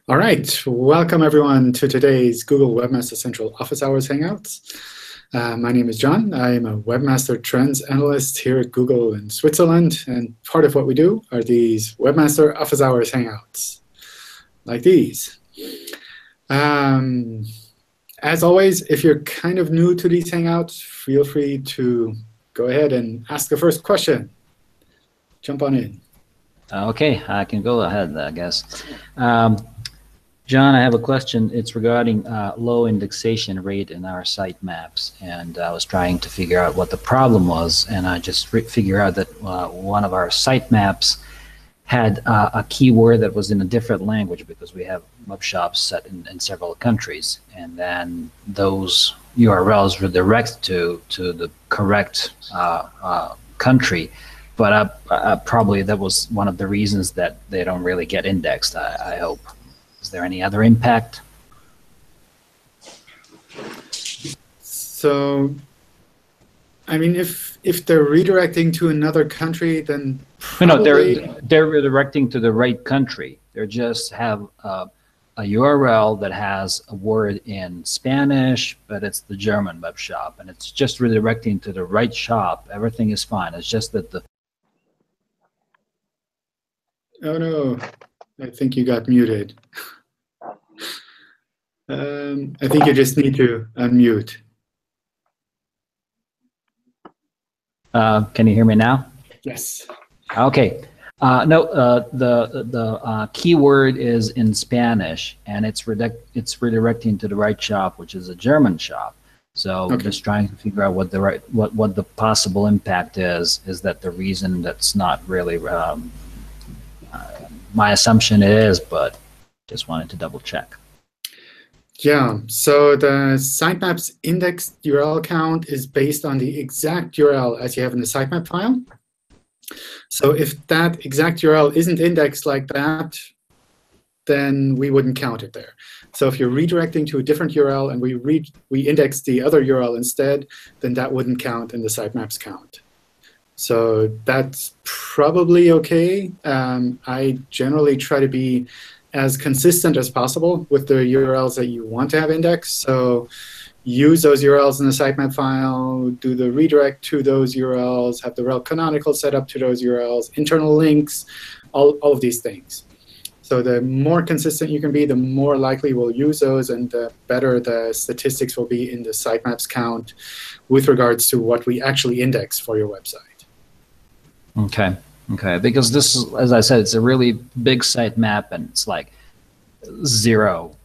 All right, welcome everyone to today's Google Webmaster Central Office Hours Hangouts. My name is John. I am a Webmaster Trends Analyst here at Google in Switzerland. And part of what we do are these Webmaster Office Hours Hangouts, like these. As always, if you're kind of new to these Hangouts, feel free to go ahead and ask the first question. Jump on in. OK, I can go ahead, I guess. John, I have a question. It's regarding low indexation rate in our sitemaps. And I was trying to figure out what the problem was. And I just figured out that one of our sitemaps had a keyword that was in a different language because we have web shops set in several countries. And then those URLs redirect to the correct country. But probably that was one of the reasons that they don't really get indexed, I hope. Is there any other impact? So, I mean, if they're redirecting to another country, then probably... No, they're redirecting to the right country. They just have a URL that has a word in Spanish, but it's the German web shop, and it's just redirecting to the right shop. Everything is fine. It's just that the... Oh, no. I think you got muted. I think you just need to unmute. Can you hear me now? Yes. OK. No, the keyword is in Spanish, and it's redirecting to the right shop, which is a German shop. So Okay. Just trying to figure out what the possible impact is that the reason that's not really my assumption it is, but just wanted to double check. Yeah, so the Sitemap's indexed URL count is based on the exact URL as you have in the sitemap file. So if that exact URL isn't indexed like that, then we wouldn't count it there. So if you're redirecting to a different URL and we index the other URL instead, then that wouldn't count in the sitemaps count. So that's probably OK. I generally try to be as consistent as possible with the URLs that you want to have indexed. So use those URLs in the sitemap file, do the redirect to those URLs, have the rel canonical set up to those URLs, internal links, all of these things. So the more consistent you can be, the more likely we'll use those, and the better the statistics will be in the sitemaps count with regards to what we actually index for your website. OK. OK, because this is, as I said, it's a really big sitemap, and it's like 0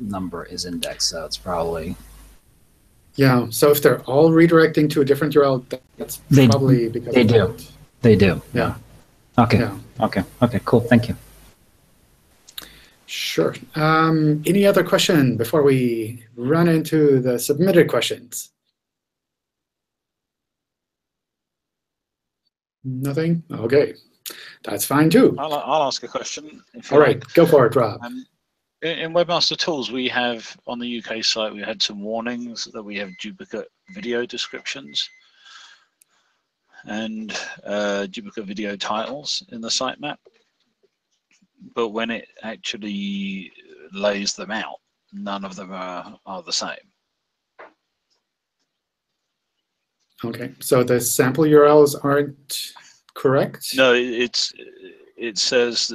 number is indexed, so it's probably... Yeah, so if they're all redirecting to a different URL, that's probably because they do. That. They do. Yeah. OK. Yeah. OK, cool. Thank you. Sure. Any other question before we run into the submitted questions? Nothing? OK. That's fine, too. I'll ask a question. All right. Go for it, Rob. In Webmaster Tools, we have, on the UK site, we had some warnings that we have duplicate video descriptions and duplicate video titles in the sitemap. But when it actually lays them out, none of them are the same. OK, so the sample URLs aren't correct? No, it says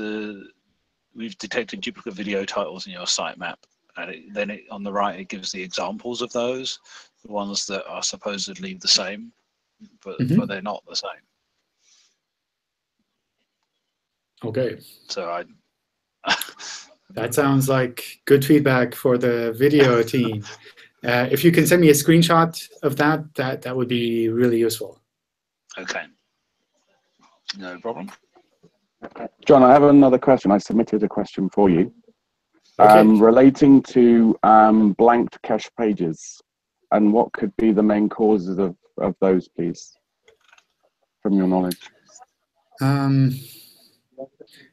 we've detected duplicate video titles in your sitemap, and then on the right it gives the examples of those, the ones that are supposedly the same, but they're not the same. OK. So that sounds like good feedback for the video team. If you can send me a screenshot of that would be really useful. OK. No problem. John, I have another question. I submitted a question for you Okay. relating to blanked cache pages, and what could be the main causes of those, please, from your knowledge?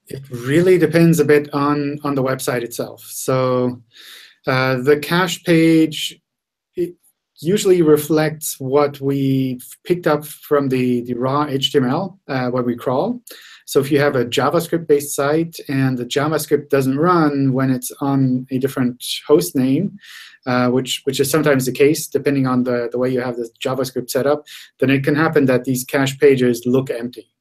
It really depends a bit on the website itself. So the cache page, usually reflects what we picked up from the raw HTML when we crawl. So if you have a JavaScript-based site and the JavaScript doesn't run when it's on a different host name, which is sometimes the case depending on the way you have the JavaScript set up, then it can happen that these cache pages look empty.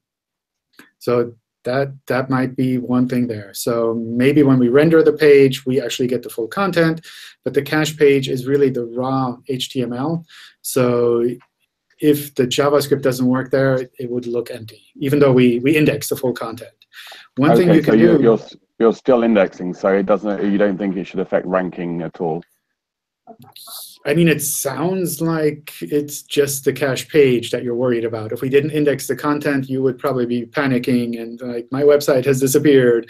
So that might be one thing there. So maybe when we render the page, we actually get the full content, but the cache page is really the raw HTML. So if the JavaScript doesn't work there, it would look empty, even though we index the full content. One thing you can do. You're still indexing, so it doesn't. You don't think it should affect ranking at all? I mean, it sounds like it's just the cache page that you're worried about. If we didn't index the content, you would probably be panicking and like, my website has disappeared.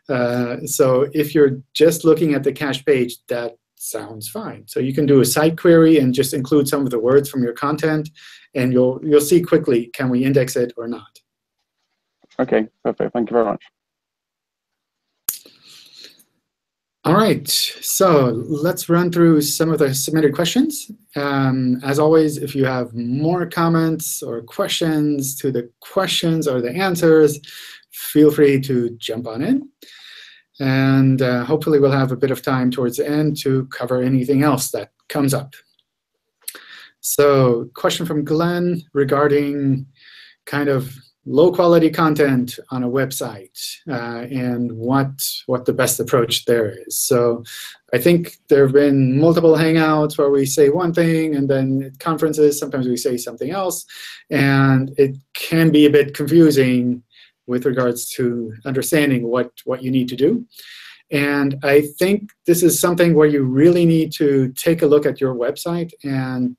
So if you're just looking at the cache page, that sounds fine. So you can do a site query and just include some of the words from your content, and you'll see quickly, can we index it or not? OK, perfect. Thank you very much. All right, so let's run through some of the submitted questions. As always, if you have more comments or questions to the questions or the answers, feel free to jump on in. And hopefully we'll have a bit of time towards the end to cover anything else that comes up. So question from Glenn regarding kind of low-quality content on a website and what the best approach there is. So I think there have been multiple Hangouts where we say one thing, and then at conferences, sometimes we say something else. And it can be a bit confusing with regards to understanding what you need to do. And I think this is something where you really need to take a look at your website and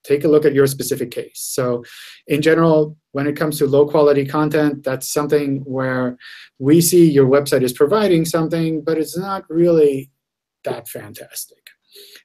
take a look at your specific case. So in general, when it comes to low-quality content, that's something where we see your website is providing something, but it's not really that fantastic.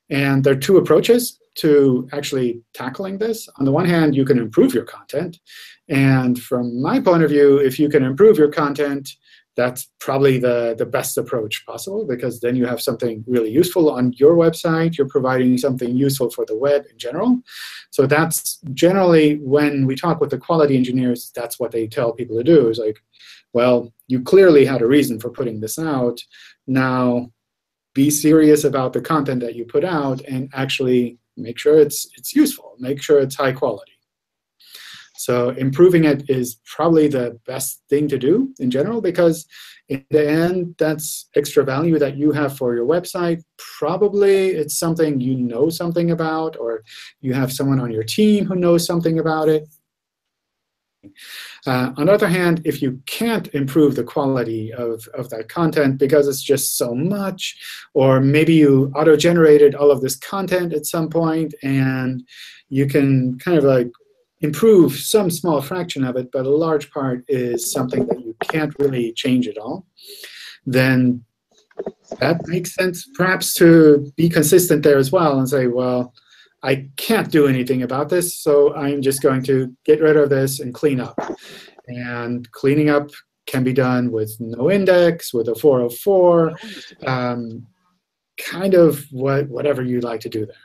And there are two approaches to actually tackling this. On the one hand, you can improve your content. And from my point of view, if you can improve your content, that's probably the best approach possible, because then you have something really useful on your website. You're providing something useful for the web in general. So that's generally, when we talk with the quality engineers, that's what they tell people to do, is like, well, you clearly had a reason for putting this out. Now, be serious about the content that you put out and actually make sure it's useful. Make sure it's high quality. So improving it is probably the best thing to do in general, because in the end, that's extra value that you have for your website. Probably it's something you know something about, or you have someone on your team who knows something about it. On the other hand, if you can't improve the quality of that content because it's just so much, or maybe you auto-generated all of this content at some point, and you can kind of like improve some small fraction of it, but a large part is something that you can't really change at all, then that makes sense perhaps to be consistent there as well and say, well, I can't do anything about this, so I'm just going to get rid of this and clean up. And cleaning up can be done with no index, with a 404, kind of whatever you'd like to do there.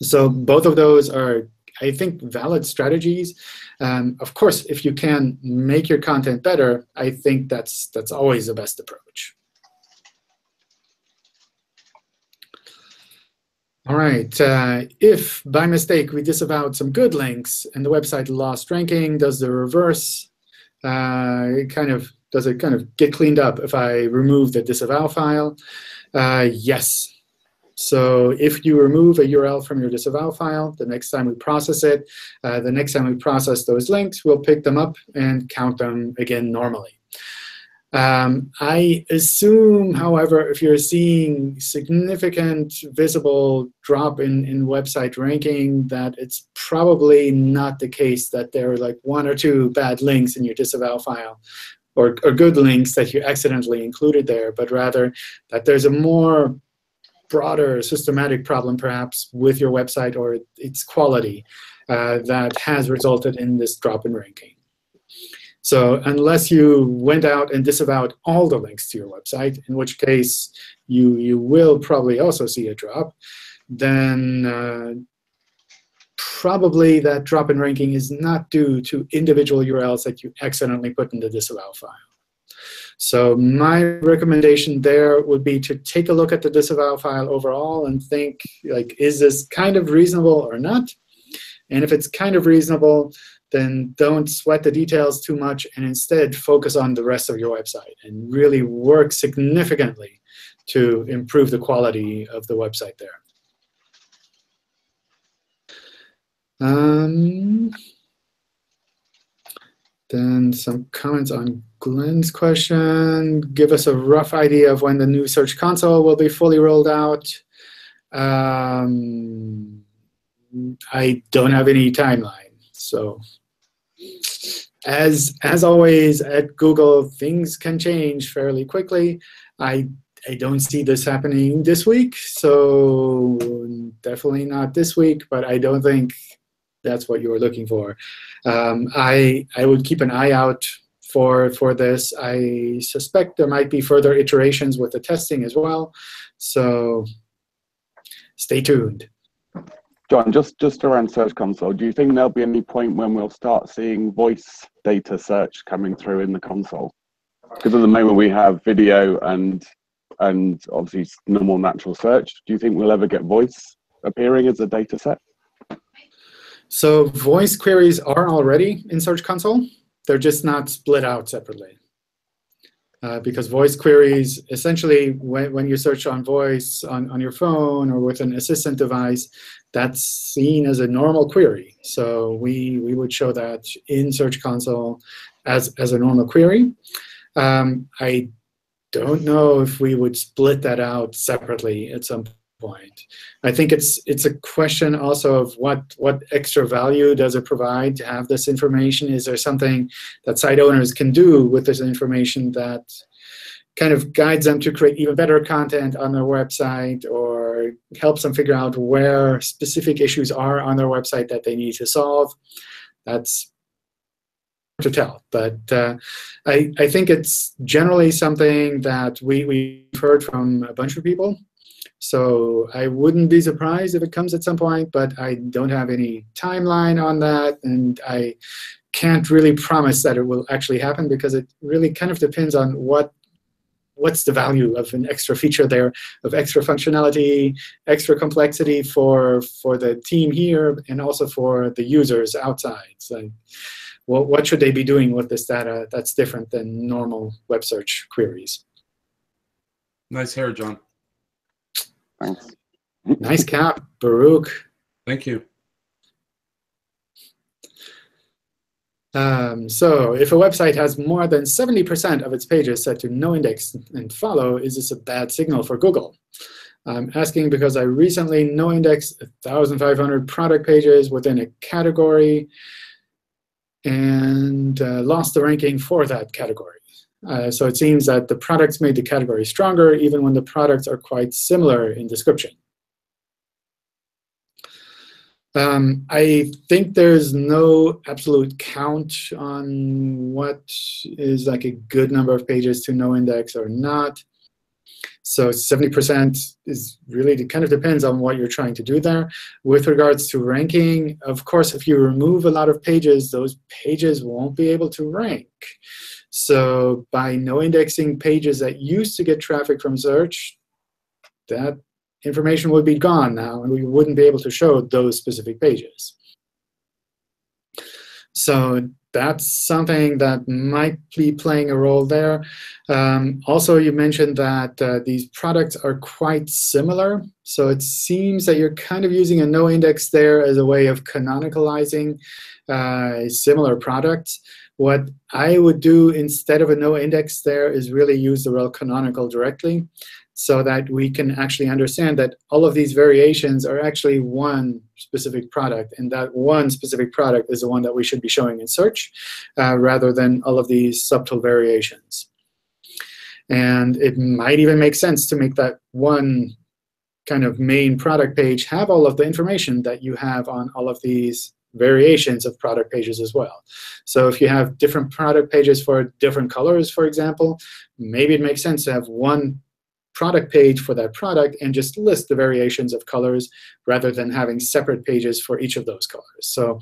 So both of those are, I think, valid strategies. Of course, if you can make your content better, I think that's always the best approach. All right. If by mistake we disavowed some good links and the website lost ranking, does the reverse does it kind of get cleaned up if I remove the disavow file? Yes. So if you remove a URL from your disavow file, the next time we process it, the next time we process those links, we'll pick them up and count them again normally. I assume, however, if you're seeing significant visible drop in website ranking, that it's probably not the case that there are like one or two bad links in your disavow file, or good links that you accidentally included there, but rather that there's a more broader systematic problem perhaps with your website or its quality that has resulted in this drop in ranking. So unless you went out and disavowed all the links to your website, in which case you will probably also see a drop, then probably that drop in ranking is not due to individual URLs that you accidentally put in the disavow file. So my recommendation there would be to take a look at the disavow file overall and think, like, is this kind of reasonable or not? And if it's kind of reasonable, then don't sweat the details too much, and instead focus on the rest of your website and really work significantly to improve the quality of the website there. Then some comments on Glenn's question. Give us a rough idea of when the new Search Console will be fully rolled out. I don't have any timeline. So as always at Google, things can change fairly quickly. I don't see this happening this week, so definitely not this week, but I don't think that's what you were looking for. I would keep an eye out for this. I suspect there might be further iterations with the testing as well. So stay tuned. John, just around Search Console, do you think there'll be any point when we'll start seeing voice data search coming through in the console? Because at the moment we have video and obviously normal natural search. Do you think we'll ever get voice appearing as a data set? So voice queries are already in Search Console. They're just not split out separately. Because voice queries, essentially, when you search on voice on your phone or with an assistant device, that's seen as a normal query. So we would show that in Search Console as a normal query. I don't know if we would split that out separately at some point. I think it's a question also of what extra value does it provide to have this information? Is there something that site owners can do with this information that kind of guides them to create even better content on their website, or helps them figure out where specific issues are on their website that they need to solve? That's to tell. But I think it's generally something that we've heard from a bunch of people. So I wouldn't be surprised if it comes at some point, but I don't have any timeline on that. And I can't really promise that it will actually happen, because it really kind of depends on what's the value of an extra feature there, of extra functionality, extra complexity for the team here, and also for the users outside. So what should they be doing with this data that's different than normal web search queries? Nice hair, John. Thanks. Nice cap, Baruch. Thank you. So if a website has more than 70% of its pages set to no index and follow, is this a bad signal for Google? I'm asking because I recently no indexed 1,500 product pages within a category and lost the ranking for that category. So it seems that the products made the category stronger, even when the products are quite similar in description. I think there's no absolute count on what is like a good number of pages to no index or not. So 70% is really, it kind of depends on what you're trying to do there. With regards to ranking, of course, if you remove a lot of pages, those pages won't be able to rank. So by no indexing pages that used to get traffic from search, that information would be gone now, and we wouldn't be able to show those specific pages. So that's something that might be playing a role there. Also, you mentioned that these products are quite similar. So it seems that you're kind of using a no index there as a way of canonicalizing similar products. What I would do instead of a no index there is really use the rel canonical directly, so that we can actually understand that all of these variations are actually one specific product, and that one specific product is the one that we should be showing in search, rather than all of these subtle variations. And it might even make sense to make that one kind of main product page have all of the information that you have on all of these variations of product pages as well. So if you have different product pages for different colors, for example, maybe it makes sense to have one product page for that product and just list the variations of colors rather than having separate pages for each of those colors. So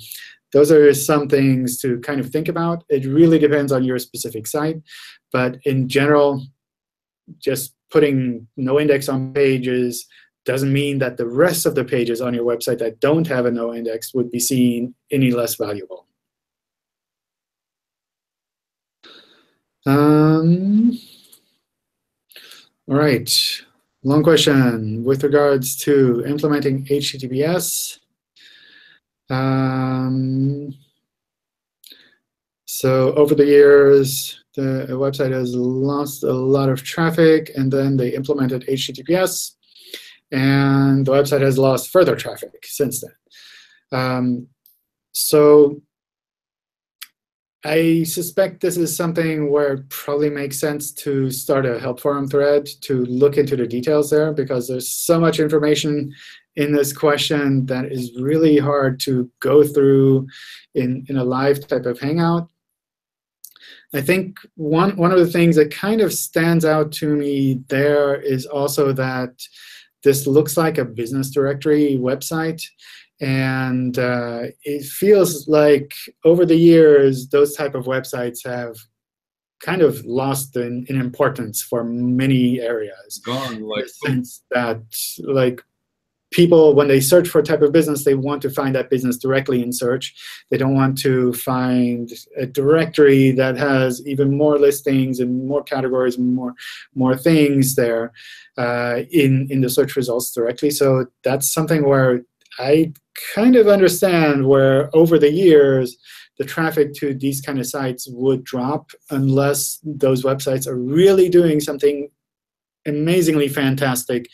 those are some things to kind of think about. It really depends on your specific site. But in general, just putting no index on pages doesn't mean that the rest of the pages on your website that don't have a no index would be seen any less valuable. All right, long question with regards to implementing HTTPS. So over the years, the website has lost a lot of traffic, and then they implemented HTTPS, and the website has lost further traffic since then. So I suspect this is something where it probably makes sense to start a help forum thread to look into the details there, because there's so much information in this question that is really hard to go through in a live type of Hangout. I think one of the things that kind of stands out to me there is also that this looks like a business directory website. And it feels like over the years, those type of websites have kind of lost in importance for many areas. Gone like in the sense that, like, people, when they search for a type of business, they want to find that business directly in search. They don't want to find a directory that has even more listings and more categories and more things there in the search results directly. So that's something where I kind of understand where over the years the traffic to these kind of sites would drop unless those websites are really doing something amazingly fantastic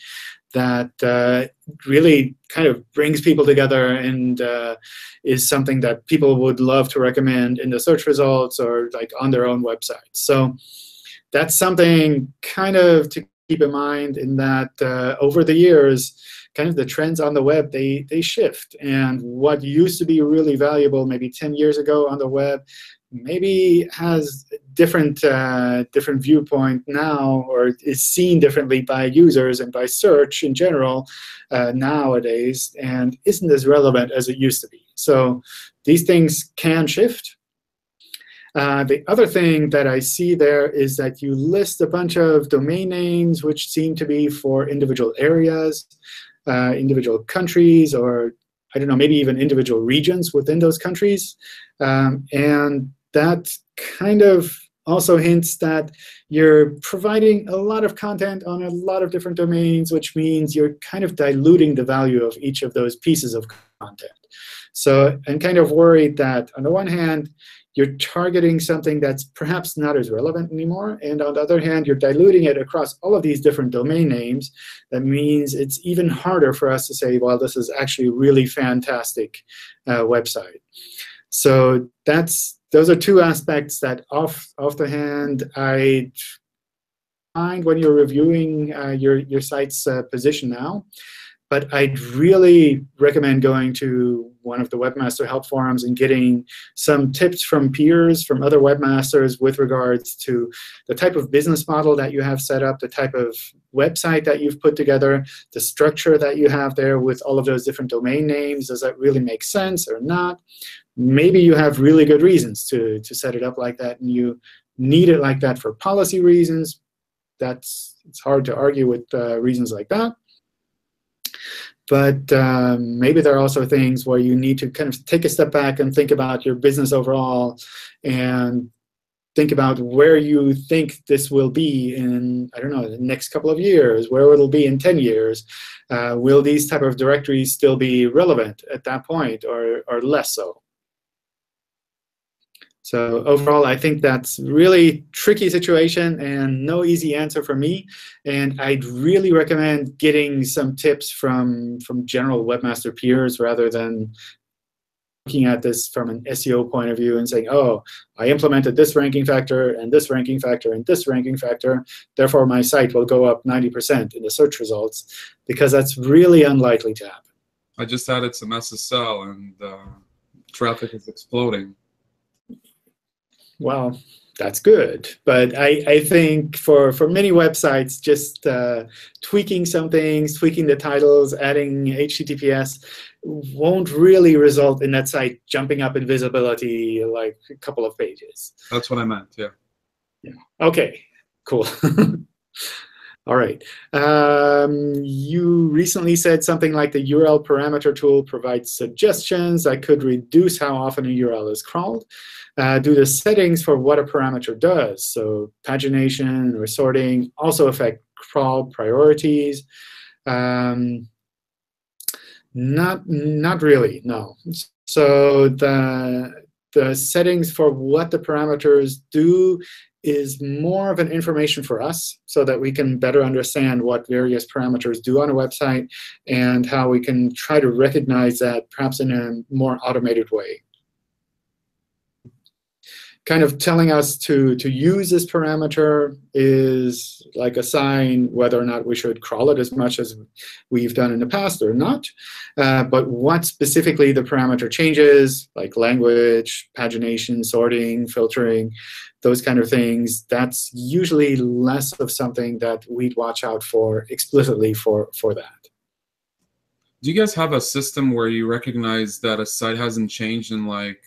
that really kind of brings people together and is something that people would love to recommend in the search results or like on their own website. So that's something kind of to keep in mind, in that over the years, kind of the trends on the web, they shift. And what used to be really valuable maybe 10 years ago on the web maybe has different viewpoint now, or is seen differently by users and by search in general nowadays, and isn't as relevant as it used to be. So these things can shift. The other thing that I see there is that you list a bunch of domain names which seem to be for individual areas, individual countries, or I don't know, maybe even individual regions within those countries. And that kind of also hints that you're providing a lot of content on a lot of different domains, which means you're kind of diluting the value of each of those pieces of content. So I'm kind of worried that on the one hand, you're targeting something that's perhaps not as relevant anymore. And on the other hand, you're diluting it across all of these different domain names. That means it's even harder for us to say, well, this is actually a really fantastic website. So those are two aspects that off the hand I find when you're reviewing your site's position now. But I'd really recommend going to one of the Webmaster help forums and getting some tips from peers, from other webmasters, with regards to the type of business model that you have set up, the type of website that you've put together, the structure that you have there with all of those different domain names. Does that really make sense or not? Maybe you have really good reasons to set it up like that, and you need it like that for policy reasons. It's hard to argue with reasons like that. But maybe there are also things where you need to kind of take a step back and think about your business overall, and think about where you think this will be in, I don't know, the next couple of years, where it'll be in 10 years. Will these type of directories still be relevant at that point, or less so? So overall, I think that's a really tricky situation and no easy answer for me. And I'd really recommend getting some tips from general webmaster peers rather than looking at this from an SEO point of view and saying, oh, I implemented this ranking factor and this ranking factor and this ranking factor, therefore my site will go up 90% in the search results, because that's really unlikely to happen. I just added some SSL, and traffic is exploding. Well, that's good. But I think for many websites, just tweaking some things, tweaking the titles, adding HTTPS won't really result in that site jumping up in visibility like a couple of pages. That's what I meant, yeah. Yeah. OK, cool. All right. You recently said something like the URL parameter tool provides suggestions that could reduce how often a URL is crawled. Do the settings for what a parameter does, so pagination or sorting, also affect crawl priorities? Not really, no. So the settings for what the parameters do is more of an information for us so that we can better understand what various parameters do on a website and how we can try to recognize that perhaps in a more automated way. Kind of telling us to use this parameter is like a sign whether or not we should crawl it as much as we've done in the past or not. But what specifically the parameter changes, like language, pagination, sorting, filtering, those kind of things, that's usually less of something that we'd watch out for explicitly for that. Do you guys have a system where you recognize that a site hasn't changed in like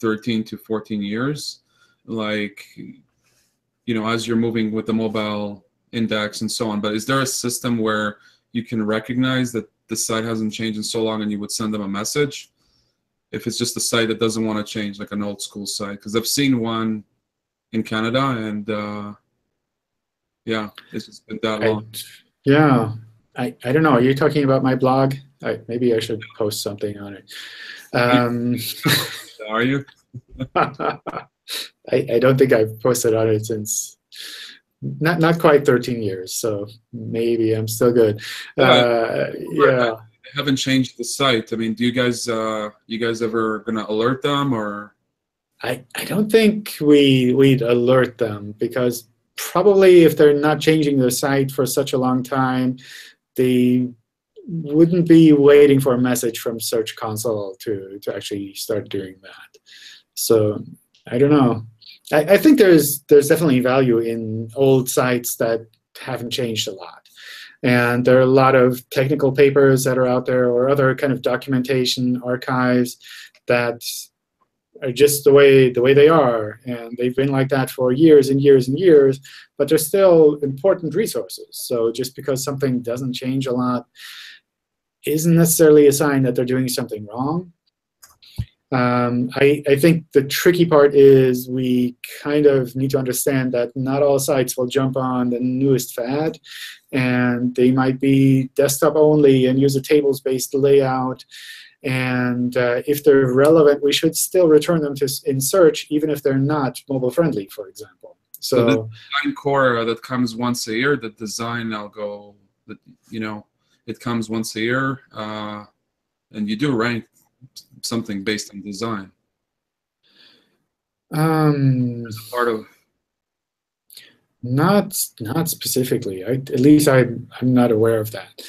13 to 14 years? Like, you know, as you're moving with the mobile index and so on. But is there a system where you can recognize that the site hasn't changed in so long and you would send them a message? If it's just a site that doesn't want to change, like an old school site. Because I've seen one in Canada, and yeah, it's just been that long. Yeah, I don't know. Are you talking about my blog? Maybe I should post something on it. Are you? I don't think I've posted on it since not quite 13 years, so maybe I'm still good. Yeah. I haven't changed the site. I mean, do you guys ever gonna alert them, or? I don't think we'd alert them, because probably if they're not changing their site for such a long time, they wouldn't be waiting for a message from Search Console to actually start doing that. So I don't know. I think there's definitely value in old sites that haven't changed a lot. And there are a lot of technical papers that are out there, or other kind of documentation archives that are just the way they are, and they've been like that for years and years and years, but they're still important resources. So just because something doesn't change a lot isn't necessarily a sign that they're doing something wrong. I think the tricky part is we kind of need to understand that not all sites will jump on the newest fad, and they might be desktop only and use a tables-based layout. And if they're relevant, we should still return them in search, even if they're not mobile-friendly, for example. So the design core that comes once a year, the design algo, that, you know, it comes once a year, and you do rank something based on design. Part of. Not specifically. At least I'm not aware of that.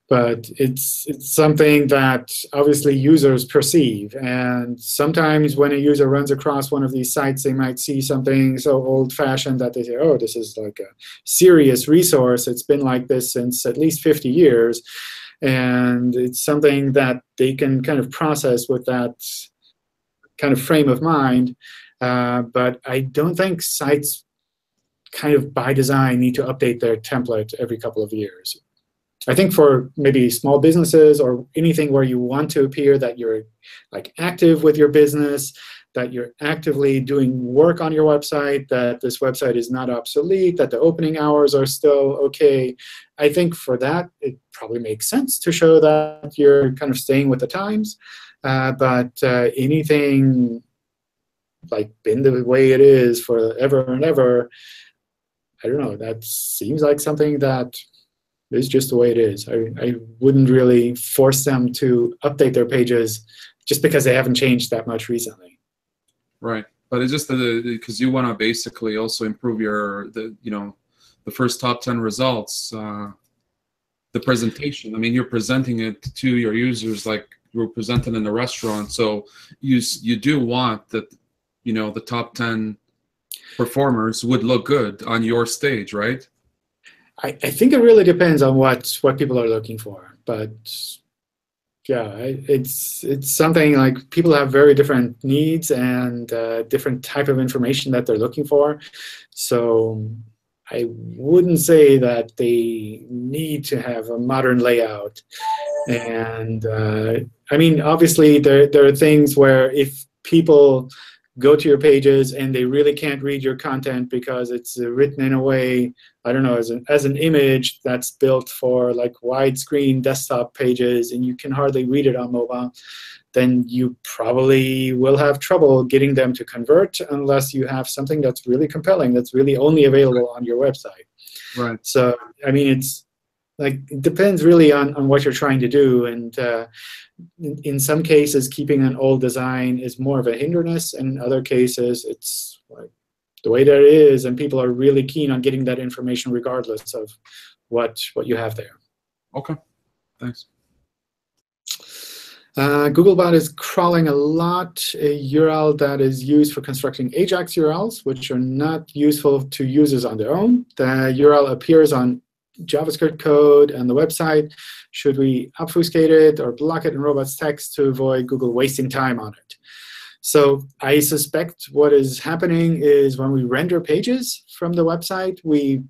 But it's something that obviously users perceive. And sometimes when a user runs across one of these sites, they might see something so old-fashioned that they say, oh, this is like a serious resource. It's been like this since at least 50 years. And it's something that they can kind of process with that kind of frame of mind. But I don't think sites kind of by design need to update their template every couple of years. I think for maybe small businesses or anything where you want to appear that you're like active with your business, that you're actively doing work on your website, that this website is not obsolete, that the opening hours are still OK, I think for that, it probably makes sense to show that you're kind of staying with the times. But anything like been the way it is forever and ever, I don't know, that seems like something that is just the way it is. I wouldn't really force them to update their pages just because they haven't changed that much recently. Right, but it's just because you want to basically also improve the first top 10 results, the presentation. I mean, you're presenting it to your users like you're presenting in a restaurant. So you do want that, the top 10 performers would look good on your stage, right? I think it really depends on what people are looking for, but yeah, it's something like people have very different needs and different type of information that they're looking for. So I wouldn't say that they need to have a modern layout. And I mean, obviously, there are things where if people go to your pages and they really can't read your content because it's written in a way, I don't know, as an image that's built for like widescreen desktop pages, and you can hardly read it on mobile, then you probably will have trouble getting them to convert unless you have something that's really compelling, that's really only available on your website. Right. So, I mean, it's like it depends really on what you're trying to do. And in some cases, keeping an old design is more of a hindrance, and in other cases, it's like the way that it is, and people are really keen on getting that information regardless of what you have there. Okay, thanks. Googlebot is crawling a lot, a URL that is used for constructing AJAX URLs, which are not useful to users on their own. The URL appears on JavaScript code and the website. Should we obfuscate it or block it in robots text to avoid Google wasting time on it? So I suspect what is happening is when we render pages from the website, we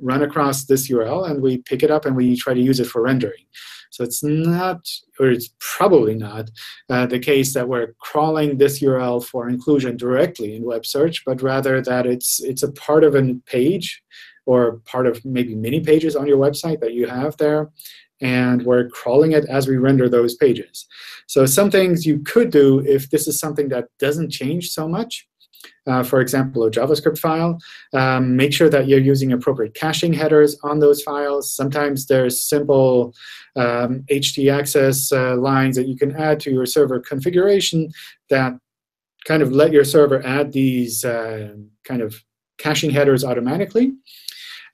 run across this URL and we pick it up and we try to use it for rendering. So it's not, or it's probably not, the case that we're crawling this URL for inclusion directly in web search, but rather that it's a part of a page or part of maybe many pages on your website that you have there, and we're crawling it as we render those pages. So some things you could do if this is something that doesn't change so much. For example, a JavaScript file, make sure that you're using appropriate caching headers on those files. Sometimes there's simple htaccess lines that you can add to your server configuration that kind of let your server add these kind of caching headers automatically.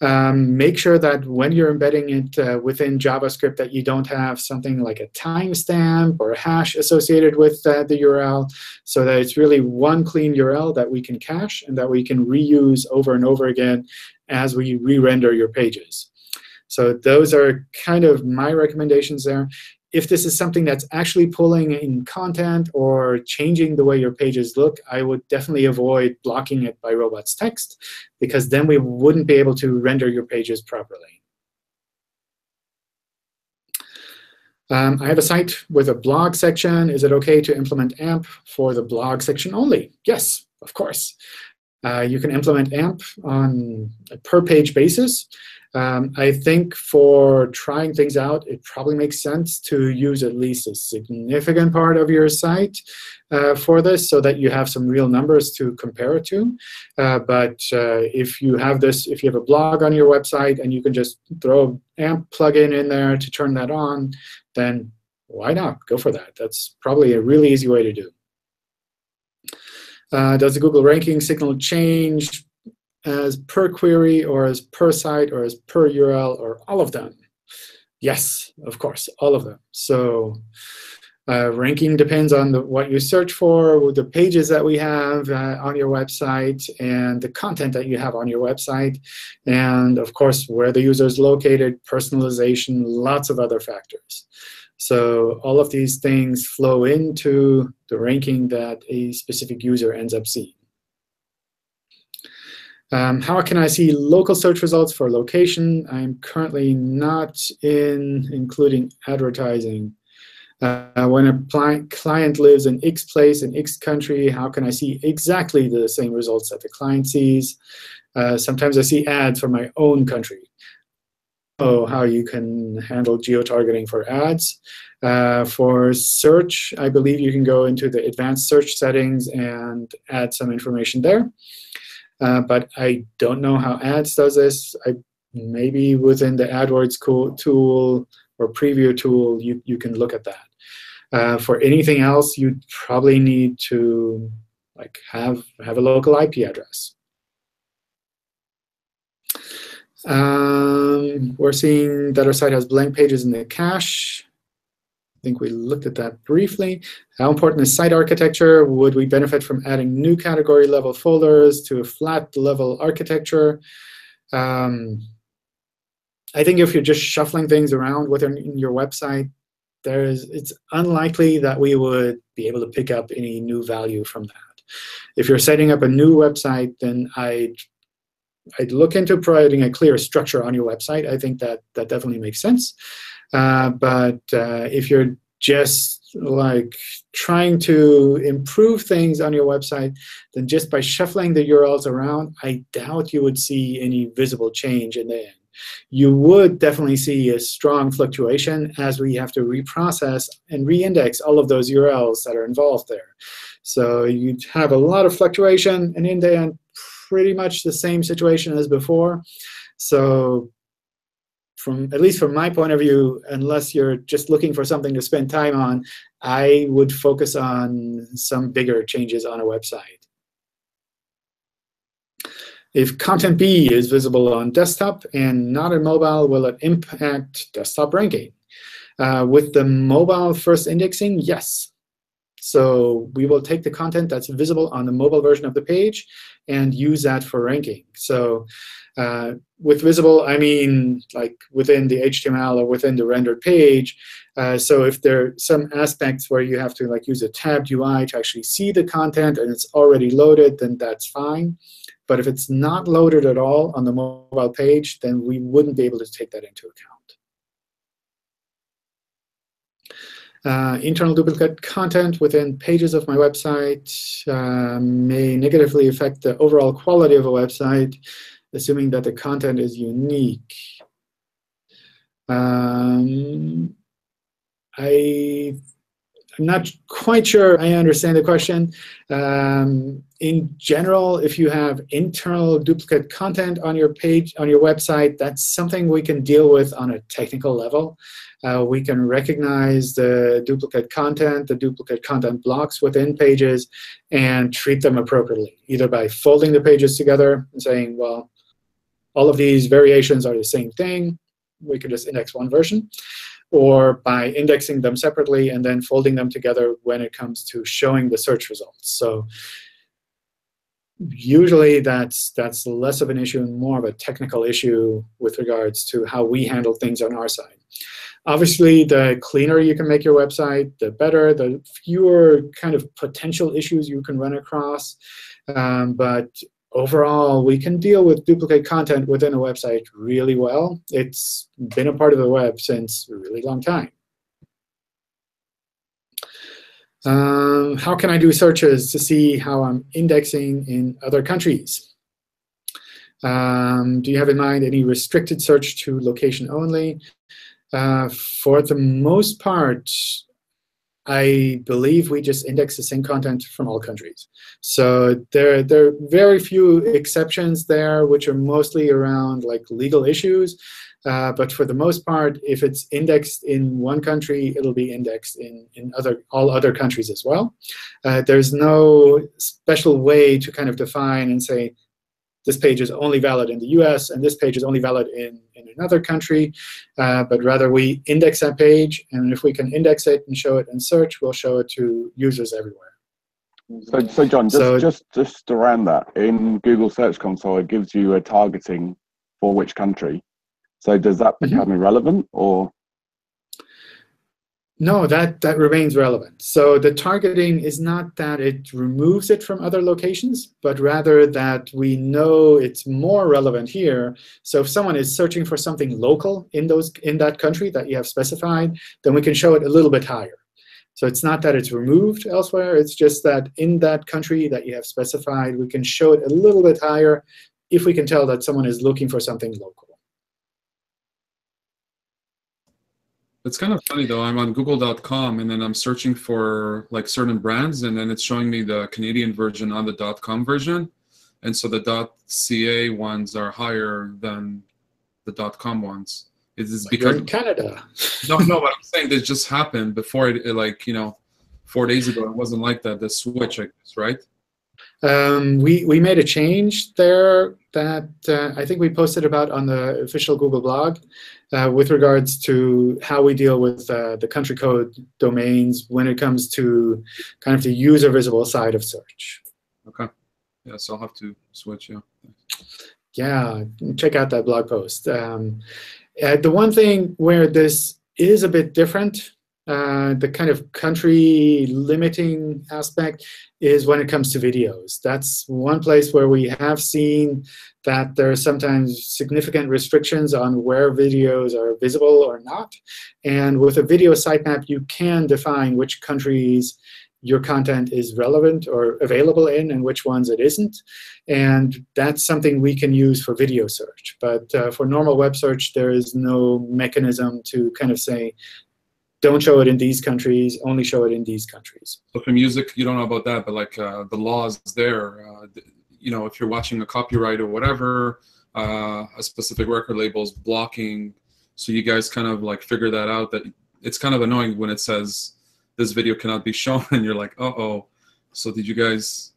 Make sure that when you're embedding it within JavaScript that you don't have something like a timestamp or a hash associated with the URL, so that it's really one clean URL that we can cache and that we can reuse over and over again as we re-render your pages. So those are kind of my recommendations there. If this is something that's actually pulling in content or changing the way your pages look, I would definitely avoid blocking it by robots text, because then we wouldn't be able to render your pages properly. I have a site with a blog section. Is it OK to implement AMP for the blog section only? Yes, of course. You can implement AMP on a per-page basis. I think for trying things out, it probably makes sense to use at least a significant part of your site for this, so that you have some real numbers to compare it to. But if you have a blog on your website and you can just throw an AMP plugin in there to turn that on, then why not? Go for that. That's probably a really easy way to do. Does the Google ranking signal change as per query or as per site or as per URL or all of them? Yes, of course, all of them. So ranking depends on what you search for, the pages that we have on your website, and the content that you have on your website, and of course, where the user is located, personalization, lots of other factors. So all of these things flow into the ranking that a specific user ends up seeing. How can I see local search results for location? I'm currently not including advertising. When a client lives in X place in X country, how can I see exactly the same results that the client sees? Sometimes I see ads for my own country. How you can handle geo-targeting for ads. For search, I believe you can go into the advanced search settings and add some information there. But I don't know how ads does this. Maybe within the AdWords tool or preview tool, you can look at that. For anything else, you probably need to have a local IP address. We're seeing that our site has blank pages in the cache. think we looked at that briefly. How important is site architecture? Would we benefit from adding new category level folders to a flat level architecture? I think if you're just shuffling things around within your website, it's unlikely that we would be able to pick up any new value from that. If you're setting up a new website, then I'd look into providing a clear structure on your website. I think that definitely makes sense. But if you're just like trying to improve things on your website, then just by shuffling the URLs around, I doubt you would see any visible change in the end. You would definitely see a strong fluctuation as we have to reprocess and reindex all of those URLs that are involved there. So you'd have a lot of fluctuation, and in the end, pretty much the same situation as before. So at least from my point of view, unless you're just looking for something to spend time on, I would focus on some bigger changes on a website. If content B is visible on desktop and not on mobile, will it impact desktop ranking? With the mobile first indexing, yes. So we will take the content that's visible on the mobile version of the page and use that for ranking. So with visible, I mean like within the HTML or within the rendered page. So if there are some aspects where you have to like use a tabbed UI to actually see the content and it's already loaded, then that's fine. But if it's not loaded at all on the mobile page, then we wouldn't be able to take that into account. Internal duplicate content within pages of my website may negatively affect the overall quality of a website, assuming that the content is unique. I'm not quite sure I understand the question. In general, if you have internal duplicate content on your page, on your website, that's something we can deal with on a technical level. We can recognize the duplicate content blocks within pages, and treat them appropriately, either by folding the pages together and saying, well, all of these variations are the same thing. We can just index one version. Or by indexing them separately and then folding them together when it comes to showing the search results. So usually that's less of an issue and more of a technical issue with regards to how we handle things on our side. Obviously, the cleaner you can make your website, the better, the fewer kind of potential issues you can run across. But overall, we can deal with duplicate content within a website really well. It's been a part of the web since a really long time. How can I do searches to see how I'm indexing in other countries? Do you have in mind any restricted search to location only? For the most part, I believe we just index the same content from all countries. So there are very few exceptions there, which are mostly around like legal issues. But for the most part, if it's indexed in one country, it'll be indexed in all other countries as well. There's no special way to kind of define and say, this page is only valid in the US, and this page is only valid in another country. But rather, we index that page. And if we can index it and show it in search, we'll show it to users everywhere. So John, just around that, in Google Search Console, it gives you a targeting for which country. So does that become irrelevant, or? No, that remains relevant. So the targeting is not that it removes it from other locations, but rather that we know it's more relevant here. So if someone is searching for something local in that country that you have specified, then we can show it a little bit higher. So it's not that it's removed elsewhere. It's just that in that country that you have specified, we can show it a little bit higher if we can tell that someone is looking for something local. It's kind of funny, though. I'm on google.com, and then I'm searching for like certain brands, and then it's showing me the Canadian version on the .com version. And so the .ca ones are higher than the .com ones. It's because you're in Canada. No, but I'm saying this just happened before it like, 4 days ago. It wasn't like that, the switch, I guess, right? We made a change there that I think we posted about on the official Google blog with regards to how we deal with the country code domains when it comes to kind of the user visible side of search. Okay. Yeah, so I'll have to switch. Yeah. Yeah, check out that blog post. The one thing where this is a bit different, the kind of country limiting aspect, is when it comes to videos. That's one place where we have seen that there are sometimes significant restrictions on where videos are visible or not. And with a video sitemap, you can define which countries your content is relevant or available in and which ones it isn't. And that's something we can use for video search. But for normal web search, there is no mechanism to kind of say, don't show it in these countries, only show it in these countries. So for music, you don't know about that, but like the laws there, you know, if you're watching a copyright or whatever, a specific record label is blocking. So you guys kind of like figure that out. That it's kind of annoying when it says this video cannot be shown, and you're like, uh-oh. So did you guys?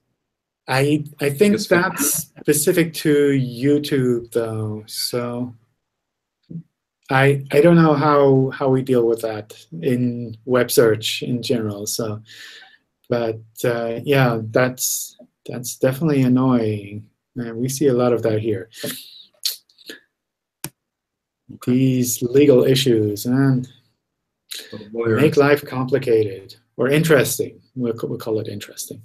I think that's specific to YouTube, though. So I don't know how we deal with that in web search in general. So, but yeah, that's definitely annoying. And we see a lot of that here. Okay. These legal issues and make life complicated or interesting. We'll call it interesting.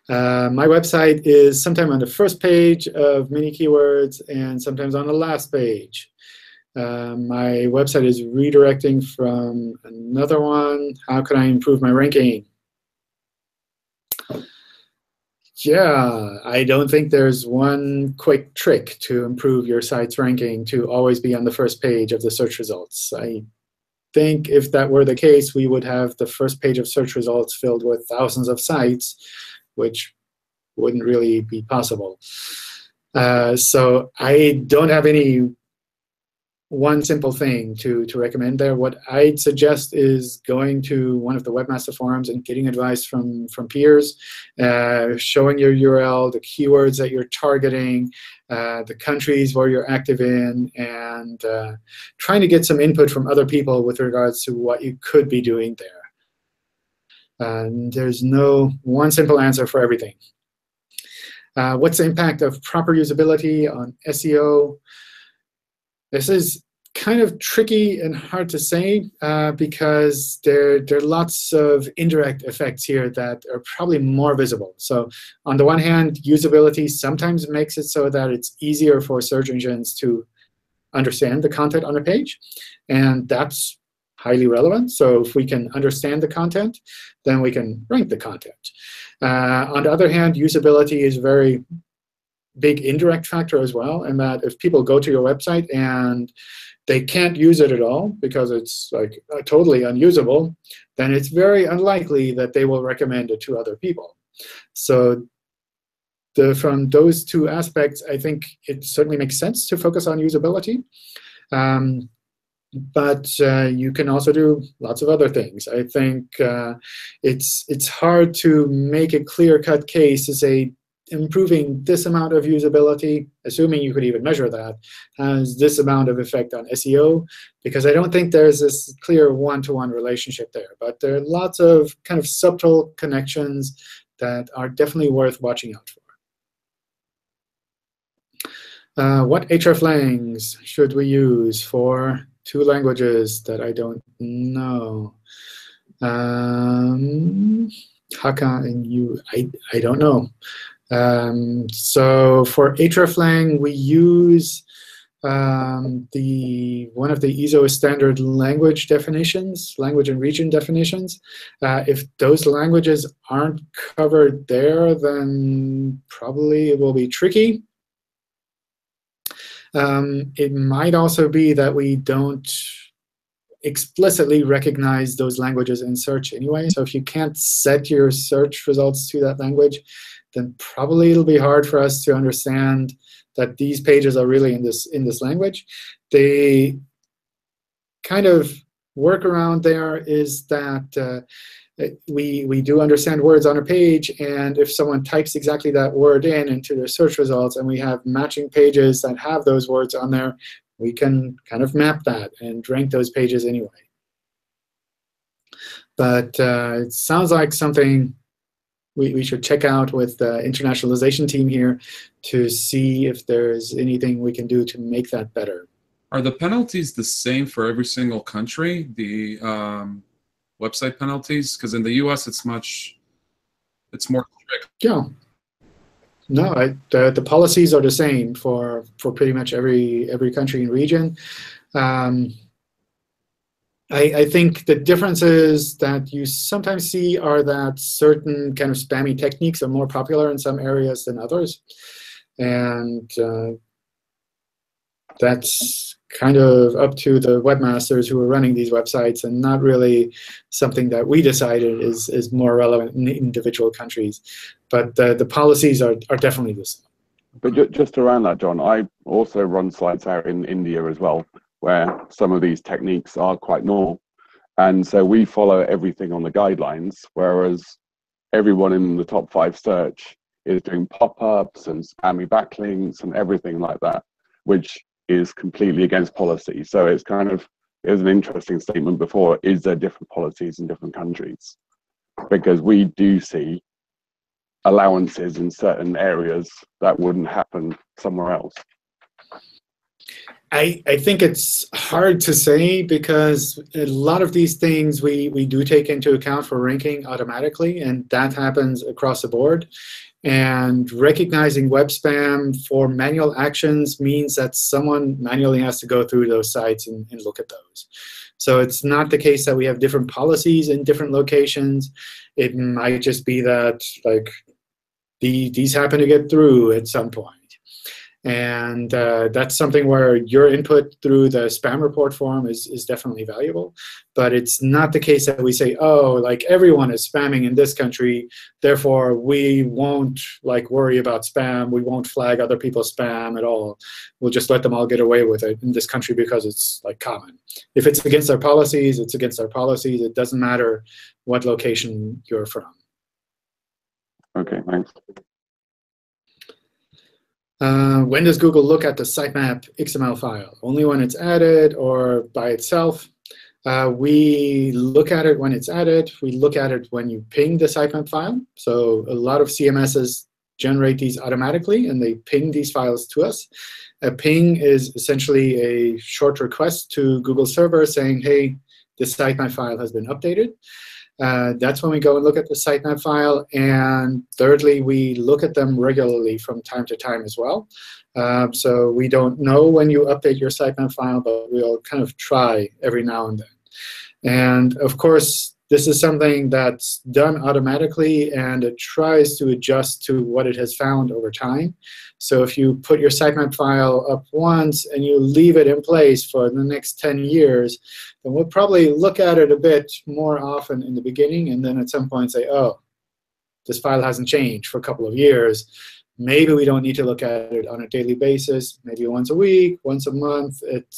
My website is sometimes on the first page of mini keywords and sometimes on the last page. My website is redirecting from another one. How can I improve my ranking? Yeah, I don't think there's one quick trick to improve your site's ranking to always be on the first page of the search results. I think if that were the case, we would have the first page of search results filled with thousands of sites, which wouldn't really be possible. So I don't have any one simple thing to recommend there. What I'd suggest is going to one of the webmaster forums and getting advice from peers, showing your URL, the keywords that you're targeting, the countries where you're active in, and trying to get some input from other people with regards to what you could be doing there. And there's no one simple answer for everything. What's the impact of proper usability on SEO? This is kind of tricky and hard to say because there are lots of indirect effects here that are probably more visible. So on the one hand, usability sometimes makes it so that it's easier for search engines to understand the content on a page. And that's highly relevant. So if we can understand the content, then we can rank the content. On the other hand, usability is a very big indirect factor as well, and that if people go to your website and they can't use it at all because it's like totally unusable, then it's very unlikely that they will recommend it to other people. So from those two aspects, I think it certainly makes sense to focus on usability. But you can also do lots of other things. I think it's hard to make a clear-cut case to say improving this amount of usability, assuming you could even measure that, has this amount of effect on SEO, because I don't think there's this clear one-to-one relationship there. But there are lots of kind of subtle connections that are definitely worth watching out for. What hreflangs should we use for two languages that I don't know? Hakka and you, I don't know. So for hreflang, we use one of the ESO standard language definitions, language and region definitions. If those languages aren't covered there, then probably it will be tricky. It might also be that we don't explicitly recognize those languages in search anyway. So if you can't set your search results to that language, then probably it'll be hard for us to understand that these pages are really in this language. The kind of workaround there is that we do understand words on a page, and if someone types exactly that word into their search results, and we have matching pages that have those words on there, we can kind of map that and rank those pages anyway. But it sounds like something we should check out with the internationalization team here to see if there's anything we can do to make that better. Are the penalties the same for every single country, the website penalties? Because in the US, it's more strict. Yeah. No, the policies are the same for pretty much every country and region. I think the differences that you sometimes see are that certain kind of spammy techniques are more popular in some areas than others. And that's kind of up to the webmasters who are running these websites, and not really something that we decided is more relevant in individual countries. But the policies are definitely the same. But just around that, John, I also run sites out in India as well, where some of these techniques are quite normal. And so we follow everything on the guidelines, whereas everyone in the top 5 search is doing pop-ups and spammy backlinks and everything like that, which is completely against policy. So it's kind of, it was an interesting statement before, is there different policies in different countries? Because we do see allowances in certain areas that wouldn't happen somewhere else. I think it's hard to say, because a lot of these things we do take into account for ranking automatically, and that happens across the board. And recognizing web spam for manual actions means that someone manually has to go through those sites and look at those. So it's not the case that we have different policies in different locations. It might just be that like these happen to get through at some point. And that's something where your input through the spam report form is definitely valuable. But it's not the case that we say, oh, like everyone is spamming in this country, therefore we won't like worry about spam. We won't flag other people's spam at all. We'll just let them all get away with it in this country because it's like common. If it's against our policies, it's against our policies. It doesn't matter what location you're from. OK, thanks. When does Google look at the sitemap XML file? Only when it's added or by itself? We look at it when it's added. We look at it when you ping the sitemap file. So a lot of CMSs generate these automatically, and they ping these files to us. A ping is essentially a short request to Google server saying, hey, this sitemap file has been updated. That's when we go and look at the sitemap file. And thirdly, we look at them regularly from time to time as well. So we don't know when you update your sitemap file, but we'll kind of try every now and then. And of course, this is something that's done automatically, and it tries to adjust to what it has found over time. So if you put your sitemap file up once and you leave it in place for the next 10 years, then we'll probably look at it a bit more often in the beginning, and then at some point say, oh, this file hasn't changed for a couple of years. Maybe we don't need to look at it on a daily basis. Maybe once a week, once a month. It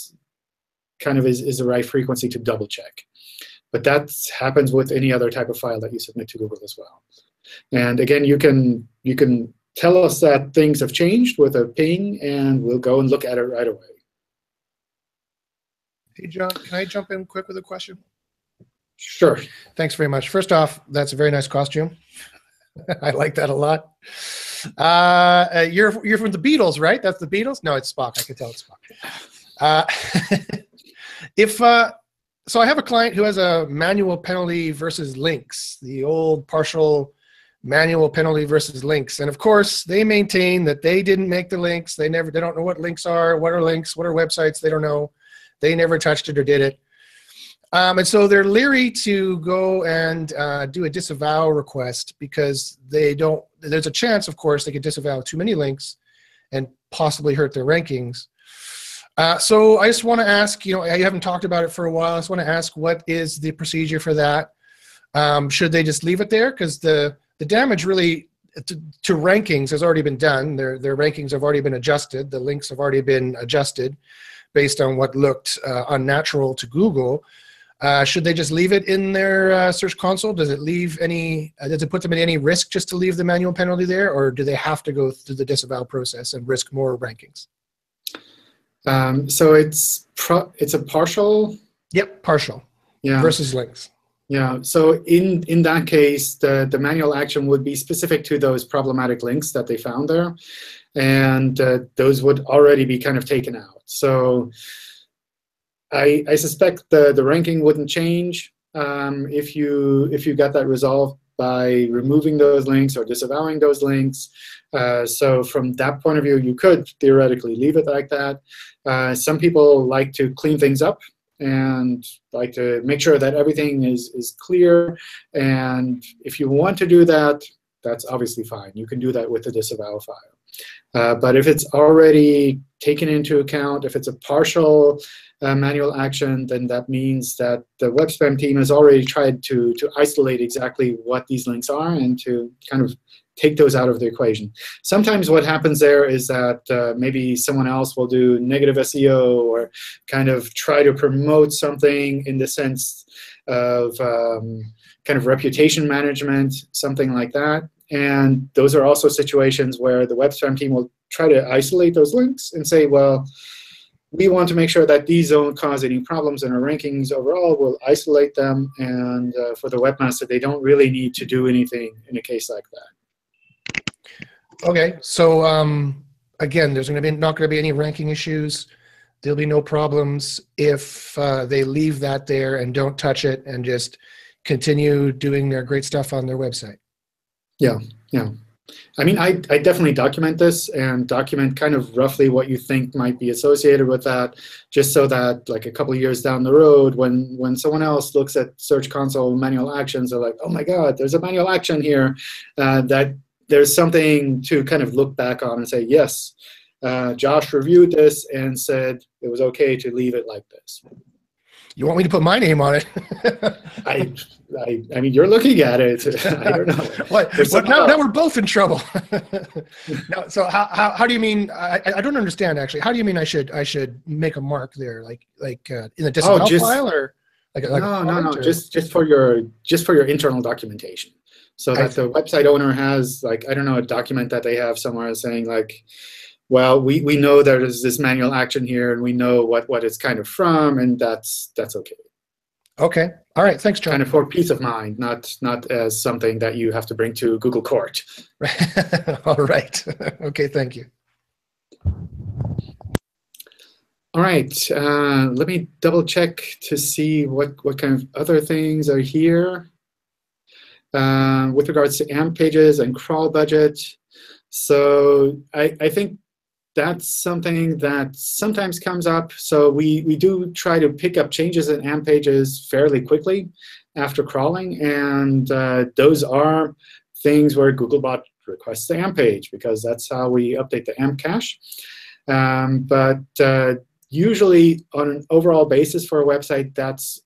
kind of is the right frequency to double check. But that happens with any other type of file that you submit to Google as well. And again, you can tell us that things have changed with a ping, and we'll go and look at it right away. Hey, John, can I jump in quick with a question? Sure. Thanks very much. First off, that's a very nice costume. I like that a lot. You're from the Beatles, right? That's the Beatles? No, it's Spock. I can tell it's Spock. So I have a client who has a manual penalty versus links, the old partial manual penalty versus links. And of course, they maintain that they didn't make the links. They don't know what links are, what are links, what are websites. They don't know. They never touched it or did it. And so they're leery to go and do a disavow request, because there's a chance, of course, they could disavow too many links and possibly hurt their rankings. So I just want to ask, I haven't talked about it for a while. I just want to ask, what is the procedure for that? Should they just leave it there? Because the damage really to rankings has already been done. Their rankings have already been adjusted. The links have already been adjusted based on what looked unnatural to Google. Should they just leave it in their Search Console? Does it leave any? Does it put them in any risk just to leave the manual penalty there, or do they have to go through the disavow process and risk more rankings? So it's a partial. Yep, partial. Yeah. Versus links. Yeah. So in that case, the manual action would be specific to those problematic links that they found there, and those would already be kind of taken out. So I suspect the ranking wouldn't change if you got that resolved by removing those links or disavowing those links. So from that point of view, you could theoretically leave it like that. Some people like to clean things up and like to make sure that everything is clear. And if you want to do that, that's obviously fine. You can do that with the disavow file. But if it's already taken into account, if it's a partial manual action, then that means that the web spam team has already tried to isolate exactly what these links are and to kind of take those out of the equation. Sometimes what happens there is that maybe someone else will do negative SEO or kind of try to promote something in the sense of kind of reputation management, something like that. And those are also situations where the web spam team will try to isolate those links and say, well, we want to make sure that these don't cause any problems in our rankings overall. We'll isolate them. And for the webmaster, they don't really need to do anything in a case like that. OK, so again, there's not going to be any ranking issues. There'll be no problems if they leave that there and don't touch it and just continue doing their great stuff on their website. Yeah, yeah. I mean, I definitely document this and document kind of roughly what you think might be associated with that, just so that like a couple of years down the road, when someone else looks at Search Console manual actions, they're like, oh my God, there's a manual action here, that there's something to kind of look back on and say, yes, Josh reviewed this and said it was OK to leave it like this. You want me to put my name on it? I mean, you're looking at it. I don't know. What? Now we're both in trouble. No, so how do you mean? I don't understand actually. How do you mean I should make a mark there, like in the disavow file, or like no, just for your internal documentation, so that the website owner has like, I don't know, a document that they have somewhere saying like, well, we know there's this manual action here, and we know what it's kind of from, and that's OK. OK. All right. Thanks, John. Kind of for peace of mind, not as something that you have to bring to Google Court. All right. OK. Thank you. All right. Let me double check to see what kind of other things are here with regards to AMP pages and crawl budget. So I think that's something that sometimes comes up. So we do try to pick up changes in AMP pages fairly quickly after crawling. And those are things where Googlebot requests the AMP page, because that's how we update the AMP cache. But usually, on an overall basis for a website, that's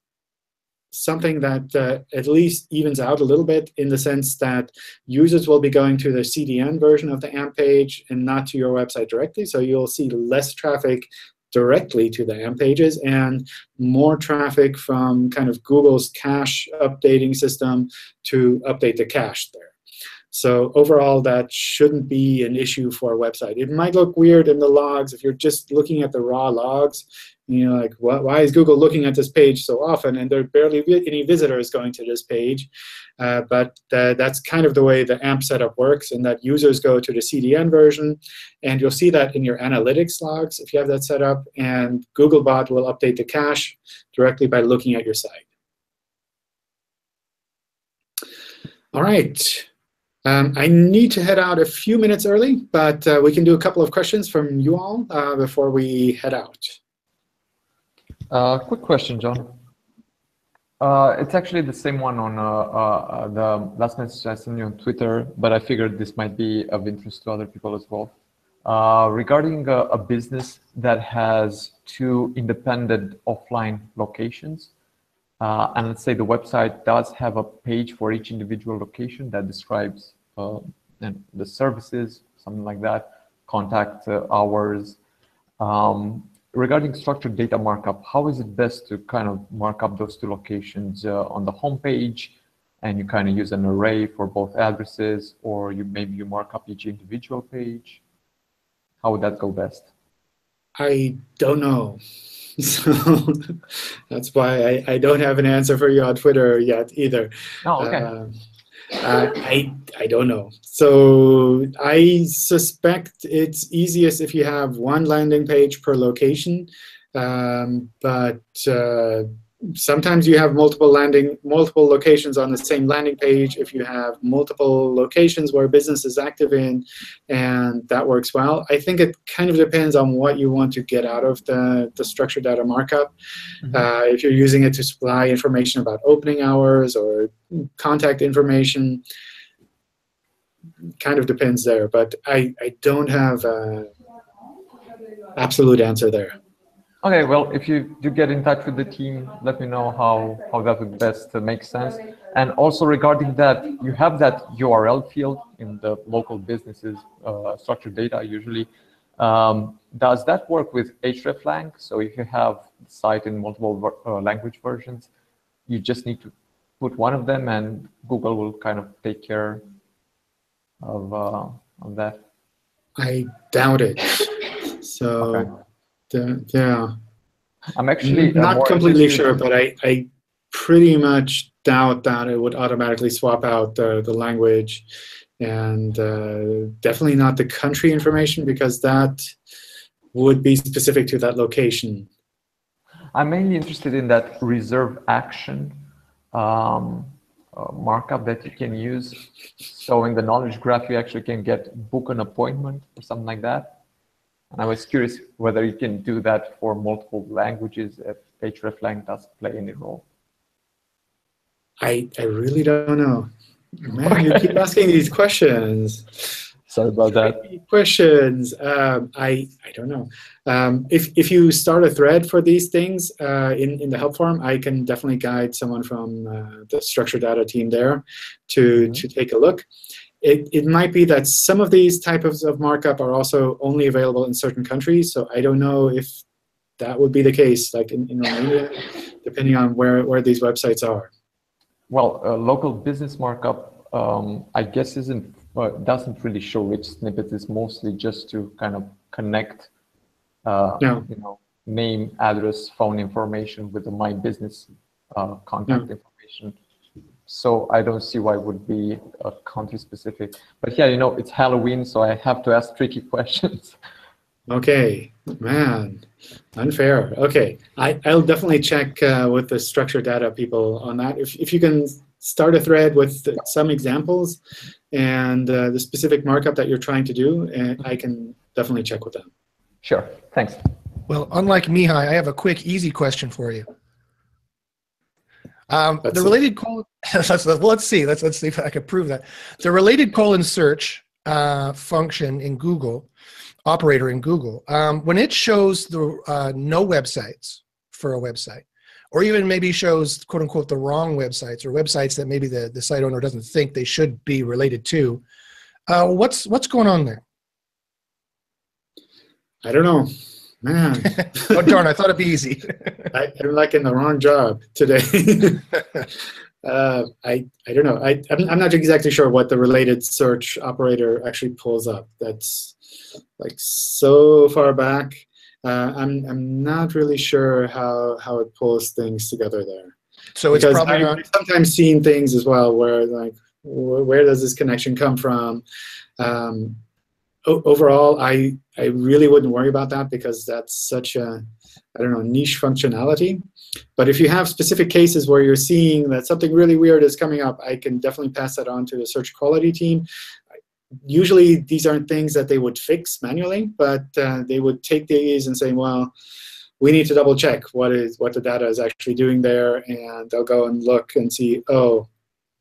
something that at least evens out a little bit, in the sense that users will be going to the CDN version of the AMP page and not to your website directly. So you'll see less traffic directly to the AMP pages and more traffic from kind of Google's cache updating system to update the cache there. So overall, that shouldn't be an issue for a website. It might look weird in the logs if you're just looking at the raw logs. You know, like, why is Google looking at this page so often? And there are barely any visitors going to this page. But that's kind of the way the AMP setup works, in that users go to the CDN version. And you'll see that in your analytics logs if you have that set up. And Googlebot will update the cache directly by looking at your site. All right. I need to head out a few minutes early, but we can do a couple of questions from you all before we head out. Quick question, John. It's actually the same one on the last message I sent you on Twitter, but I figured this might be of interest to other people as well. Regarding a business that has 2 independent offline locations, and let's say the website does have a page for each individual location that describes the services, something like that, contact hours. regarding structured data markup, how is it best to kind of mark up those two locations on the home page, and you kind of use an array for both addresses, or maybe you mark up each individual page? How would that go best? I don't know. So that's why I don't have an answer for you on Twitter yet either. Oh, okay. I don't know. So I suspect it's easiest if you have one landing page per location, but sometimes you have multiple locations on the same landing page if you have multiple locations where business is active in, and that works well. I think it kind of depends on what you want to get out of the structured data markup. Mm-hmm. If you're using it to supply information about opening hours or contact information, kind of depends there. But I don't have an absolute answer there. Okay, well, if you do get in touch with the team, let me know how that would best make sense. And also regarding that, you have that URL field in the local businesses structured data usually. Does that work with hreflang? So if you have the site in multiple language versions, you just need to put one of them, and Google will kind of take care of that. I doubt it. So. Okay. Yeah, I'm actually not completely sure, but I pretty much doubt that it would automatically swap out the language, and definitely not the country information, because that would be specific to that location. I'm mainly interested in that reserve action markup that you can use. So in the knowledge graph, you actually can book an appointment or something like that. And I was curious whether you can do that for multiple languages if hreflang does play any role. I really don't know. Man, you keep asking these questions. Sorry about that. Questions. I don't know. If you start a thread for these things in the help forum, I can definitely guide someone from the structured data team there to take a look. It might be that some of these types of markup are also only available in certain countries. So I don't know if that would be the case, like in Romania, depending on where these websites are. Well, local business markup, I guess, doesn't really show rich snippets. It's mostly just to kind of connect, name, address, phone information with the My Business contact information. So I don't see why it would be country specific. But yeah, it's Halloween, so I have to ask tricky questions. Okay, man, unfair. Okay, I'll definitely check with the structured data people on that. If you can start a thread with some examples and the specific markup that you're trying to do, I can definitely check with them. Sure, thanks. Well, unlike Mihai, I have a quick, easy question for you. The related colon. Let's see if I can prove that. The related colon search function in Google, operator in Google, when it shows the no websites for a website, or even maybe shows quote unquote the wrong websites, or websites that maybe the site owner doesn't think they should be related to, what's going on there? I don't know. Man. Oh, darn, I thought it'd be easy. I'm like in the wrong job today. I don't know. I'm not exactly sure what the related search operator actually pulls up. That's like so far back. I'm not really sure how it pulls things together there. So it's because probably not. I've sometimes seen things as well where like, where does this connection come from? Overall, I really wouldn't worry about that, because that's such a, I don't know, niche functionality. But if you have specific cases where you're seeing that something really weird is coming up, I can definitely pass that on to the search quality team. Usually, these aren't things that they would fix manually, but they would take these and say, well, we need to double check what the data is actually doing there, and they'll go and look and see, oh,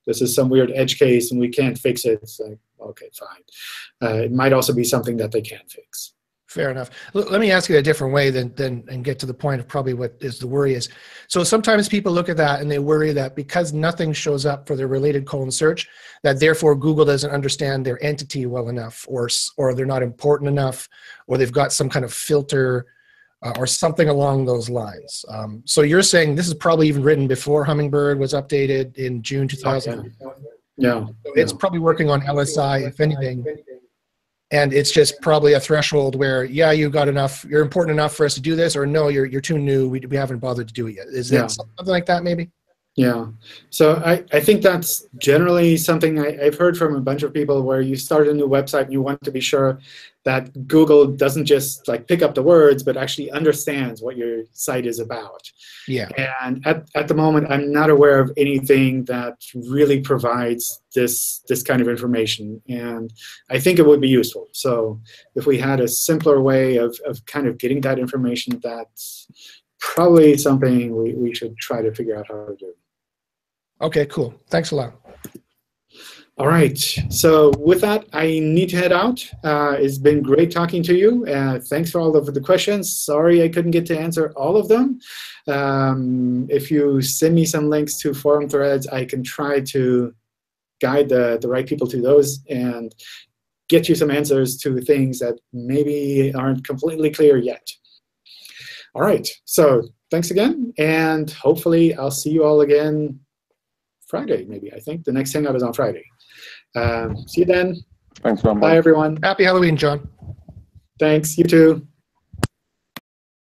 this is some weird edge case and we can't fix it. It's like, okay, fine. It might also be something that they can fix. Fair enough. Let me ask you a different way and get to the point of probably what is the worry is. So sometimes people look at that and they worry that because nothing shows up for their related colon search, that therefore Google doesn't understand their entity well enough, or they're not important enough, or they've got some kind of filter or something along those lines. So you're saying this is probably even written before Hummingbird was updated in June 2000? Yeah. So it's probably working on LSI, if anything. And it's just probably a threshold where, yeah, you got enough, you're important enough for us to do this, or no, you're too new, we haven't bothered to do it yet. Is it something like that, maybe? Yeah. So I think that's generally something I've heard from a bunch of people, where you start a new website and you want to be sure that Google doesn't just like pick up the words, but actually understands what your site is about. Yeah. And at the moment, I'm not aware of anything that really provides this kind of information. And I think it would be useful. So if we had a simpler way of kind of getting that information, that's probably something we should try to figure out how to do. OK, cool. Thanks a lot. All right. So with that, I need to head out. It's been great talking to you. Thanks for all of the questions. Sorry I couldn't get to answer all of them. If you send me some links to forum threads, I can try to guide the right people to those and get you some answers to things that maybe aren't completely clear yet. All right. So thanks again. And hopefully, I'll see you all again Friday, maybe. I think the next Hangout is on Friday. See you then. Thanks, Ron. Bye, everyone. Happy Halloween, John. Thanks. You too.